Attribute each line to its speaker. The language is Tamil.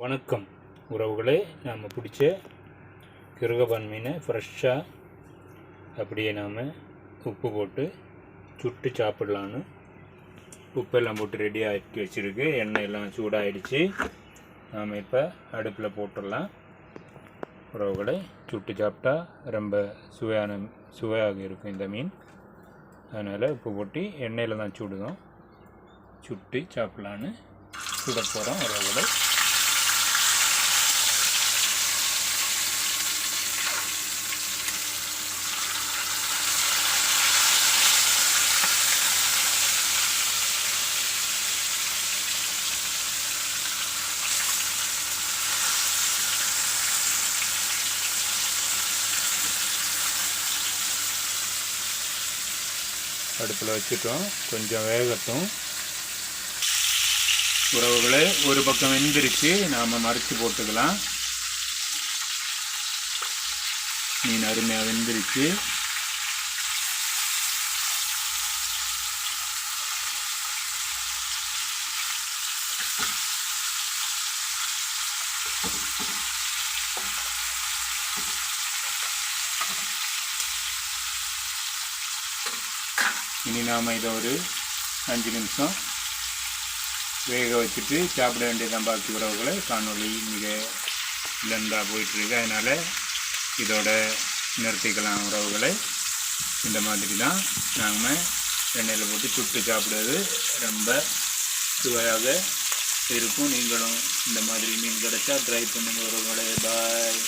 Speaker 1: வணக்கம் உறவுகளே, நாம் பிடிச்ச கிருகபான் மீனை ஃப்ரெஷ்ஷாக அப்படியே நாம் உப்பு போட்டு சுட்டு சாப்பிடலான்னு உப்பெல்லாம் போட்டு ரெடி ஆக்கி வச்சுருக்கு. எண்ணெயெல்லாம் சூடாகிடுச்சு. நாம் இப்போ அடுப்பில் போட்டுடலாம். உறவுகளை சுட்டு சாப்பிட்டா ரொம்ப சுவையாக இருக்கும் இந்த மீன். அதனால் உப்பு போட்டு எண்ணெயில் தான் சுடுதோம். சுட்டு சாப்பிட்லான்னு சுட போகிறோம் உறவுகளை. அடுப்பில் வச்சுட்டோம், கொஞ்சம் வேகட்டும் உறவுகளே. ஒரு பக்கம் வெந்திருச்சு, நாம் மறைச்சி போட்டுக்கலாம். மீன் அருமையாக வெந்திருச்சு. இனி நாம் இதை ஒரு 5 நிமிஷம் வேக வச்சுட்டு சாப்பிட வேண்டியதான். பாக்கி உறவுகளை காணொளி மிக லெந்தாக போயிட்டுருக்கு, அதனால் இதோட நிறுத்திக்கலாம் உறவுகளை. இந்த மாதிரி தான் நாங்கள் எண்ணெயில் போட்டு சுட்டு சாப்பிடுறது ரொம்ப சுவையாக இருக்கும். நீங்களும் இந்த மாதிரி மீன் கிடைச்சா ட்ரை பண்ணுங்க உறவுகளை. பாய்.